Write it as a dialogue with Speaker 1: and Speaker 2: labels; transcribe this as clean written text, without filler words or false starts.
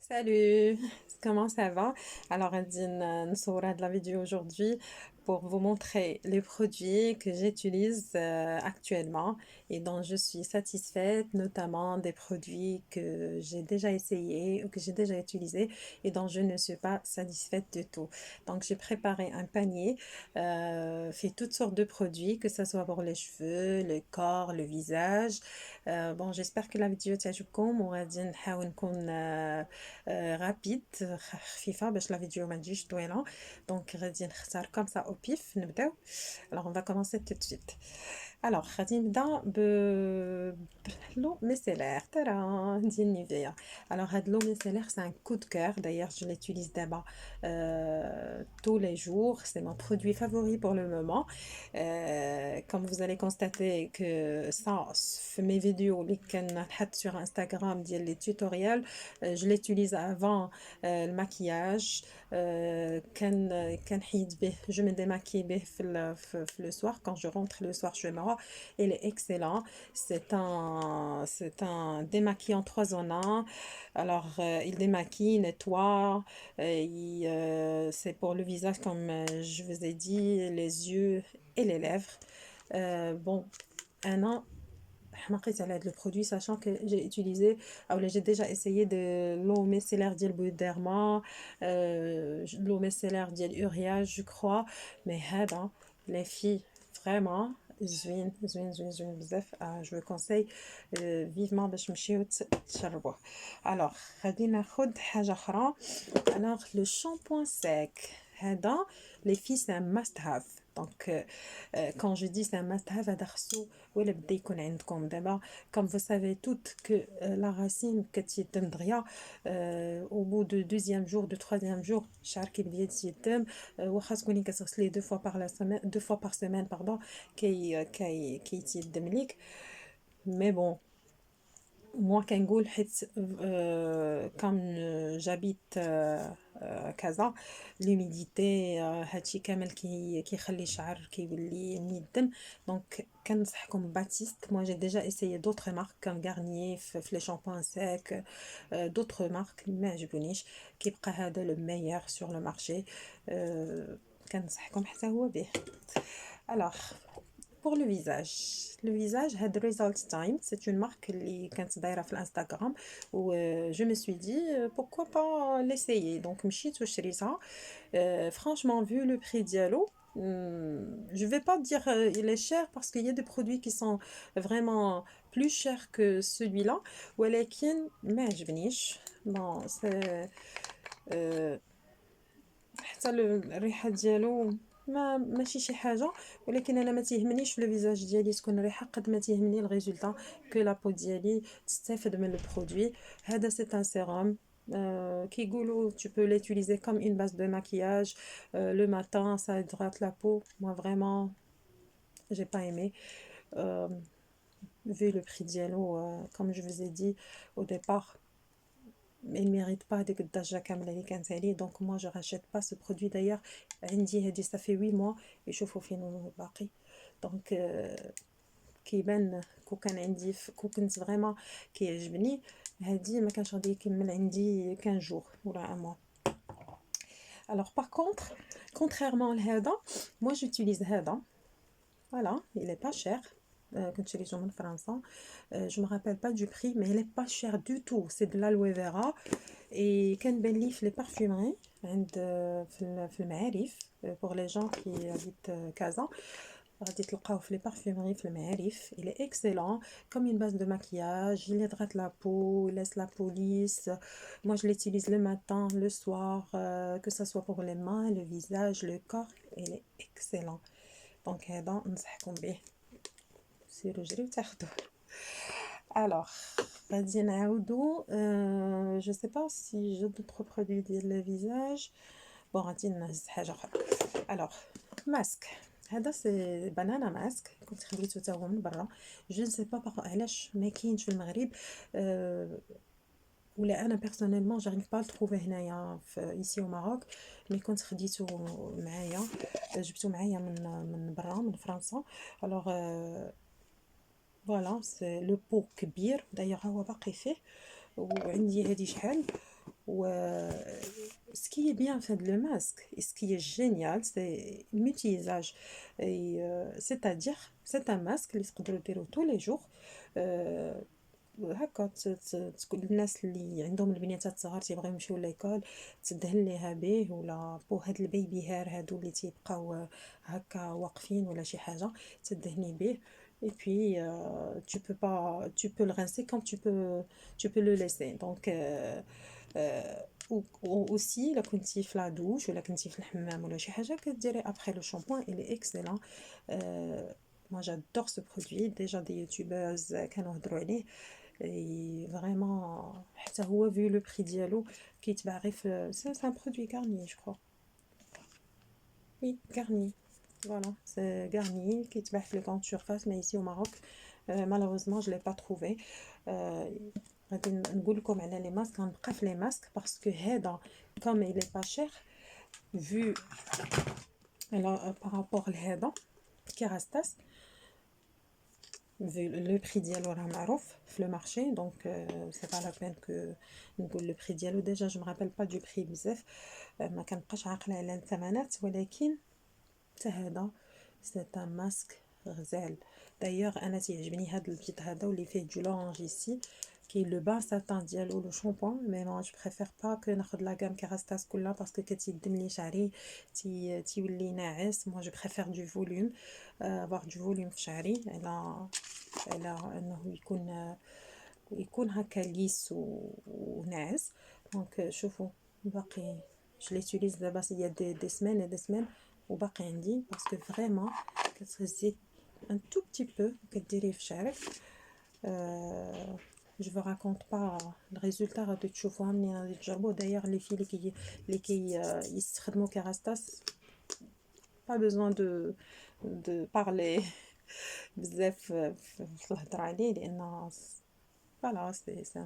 Speaker 1: Salut, comment ça va? Alors, Adine, nous sommes de la vidéo aujourd'hui pour vous montrer les produits que j'utilise actuellement et dont je suis satisfaite, notamment des produits que j'ai déjà essayés ou que j'ai déjà utilisés et dont je ne suis pas satisfaite du tout. Donc, j'ai préparé un panier, fait toutes sortes de produits, que ce soit pour les cheveux, le corps, le visage. Bon, j'espère que la vidéo تعجبكم وغادي نحاول نكون rapide خفيفة باش لا فيديو ما تجيش طويلة. دونك غادي نختار comme ça au pif نبداو. Alors on va commencer tout de suite. Alors غادي نبدا l'eau micellaire ترى ديال نيفيا. Alors هاد l'eau micellaire c'est un coup de cœur, d'ailleurs je l'utilise d'abord tous les jours, c'est mon produit favori pour le moment. Comme vous allez constater que ça في mes vidéos اللي كنحط sur Instagram ديال les tutoriels, je l'utilise avant le maquillage. كنحيد به je me démaquille به في le soir quand je rentre le soir chez moi. Il est excellent, c'est un démaquillant 3 en 1. Alors il démaquille, nettoie, c'est pour le visage comme je vous ai dit, les yeux et les lèvres. Bon, un an حماقيت على هذا البرودوي sachant que j'ai utilisé ou j'ai déjà essayé de l'eau micellaire ديال Bioderma, l'eau micellaire ديال Uriage je crois, mais هذا les filles vraiment زوين زوين زوين زوين بزاف. je vous conseille vivement باش تمشيو تجربوه. alors غادي ناخد حاجه اخرى. alors le shampoing sec هذا les filles c'est un must have. Donc, quand je dis c'est un must-have, هذا خصو ولا بدا يكون عندكم دابا. Comme vous savez toutes que la racine كتيتم دغيا au bout de deuxième jour, de troisième jour, الشعر كيبدا يتيتم. واخا تكوني كتغسليه deux fois par semaine pardon, كيتيدم ليك. Mais bon, moi كنقول حيت comme j'habite كازا l'humidité هادشي كامل كيخلي الشعر كيولي ميدن. دونك كنصحكم باتيست. moi j'ai déjà essayé d'autres marques comme Garnier في les shampoings secs, d'autres marques ما عجبونيش. كيبقى هذا le meilleur sur le marché. كنصحكم حتى هو به. alors pour le visage had Result Time, c'est une marque qui كانت دايره في الانستغرام و je me suis dit pourquoi pas l'essayer. donc مشيت وشريتها. franchement vu le prix ديالو, je vais pas dire il est cher parce qu'il y a des produits qui sont vraiment plus chers que celui-là, ولكن ما عجبنيش. bon c'est حتى الريحه ديالو ماشي شي حاجه, ولكن انا ما تيهمنيش في الفيزاج ديالي تكون الريحه قد ما تيهمني الريزولطا كو لا بو ديالي تستافد من البرودوي. هذا سي ان سيروم كيقولوا tu peux l'utiliser comme une base de maquillage le matin, ça hydrate la peau. moi vraiment j'ai pas aimé. Euh, vu le prix ديالو, comme je vous ai dit au départ, il mérite pas ديك الضجة كاملة اللي كانت عليه. donc moi je rachète pas ce produit. d'ailleurs عندي هادي ça fait 8 mois يشوفوا فين باقي. donc كيبان كون كان عندي كون كنت فريمون كيعجبني هادي ما كانش غادي يكمل عندي 15 jours ولا 1 mois. alors par contre contrairement لهذا, moi j'utilise هذا. voilà, il est pas cher. كنت شريته من فرنسا. je me rappelle pas du prix mais il est pas cher du tout. c'est de l'aloe vera et كنبان لي في les parfumeries عند في المعارف pour les gens qui habitent كازا. غادي تلقاوه في les parfumeries في المعارف. il est excellent comme une base de maquillage. il hydrate la peau, il laisse la peau lisse. moi je l'utilise le matin, le soir, que ça soit pour les mains, le visage, le corps. il est excellent. donc هذا ننصحكم به, سيروا جريو تاخدوه. alors غادي نعاودو. je sais pas si j'ai d'autres produits ديال le visage. bon غادي نهز حاجه اخرى. alors masque هذا سي بنانا ماسك, كنت خديته حتى هو من برا. جو نسي با علاش ما كاينش في المغرب, ولا انا بيرسونيلمون جاريف با لتروفي هنايا في ايسي او ماروك. مي كنت خديته معايا, جبته معايا من برا من فرنسا. الوغ فوالا سي لو بو كبير. دايوغ هو باقي فيه وعندي هادي شحال و ce qui est bien fait le masque et ce qui est génial c'est l'utilisage et c'est-à-dire c'est un masque اللي تقدروا ديروه tous les jours هكا تكون الناس اللي عندهم البنياتات صغار تيبغيو يمشيو ليكول تدهن ليها به ولا بو هاد البيبي هير هادو اللي تيبقاو هكا واقفين ولا شي حاجه تدهني به et puis tu peux pas tu peux le rincer comme tu peux le laisser donc ou aussi la كنتي في لا دوش ولا كنتي في الحمام ولا شي حاجه كديري après le shampoing il est excellent moi j'adore ce produit déjà des youtubeuses كانوا هضروا عليه et vraiment حتى هو vu le prix ديالو كيتباع غير في c'est un produit Garnier je crois oui Garnier voilà c'est Garnier كيتباع في les grandes surfaces mais ici au Maroc malheureusement je l'ai pas trouvé غادي نقول لكم على لي ماسك غنبقى في لي ماسك باسكو هذا comme il est pas cher vu par rapport لهذا Kerastase vu le prix ديالو راه معروف في le marché donc c'est pas la peine que نقول le prix ديالو déjà je me rappelle pas du prix بزاف ما كنبقاش عاقله على الثمنات ولكن حتى هذا c'est un masque غزال d'ailleurs انا تيعجبني هذا البيض هذا واللي فيه du l'orangisi qui est le bas satin ديالو le shampoing mais moi je préfère pas que ناخذ la gamme Kerastase كلها parce que كتيدم لي شعري تيولي ناعس moi je préfère du volume avoir du volume في شعري على انه يكون هكا ليس وناعس دونك شوفوا باقي je l'utilise دابا il y a des semaines et des semaines وباقي عندي باسكو فريمون كتهزي un tout petit peu كديريه في شعرك je vous raconte pas le résultat غادي تشوفوها منين غادي تجربوه d'ailleurs les filles اللي يستخدموا Kerastase pas besoin de parler بزاف في الهضره عليه لان voilà c'est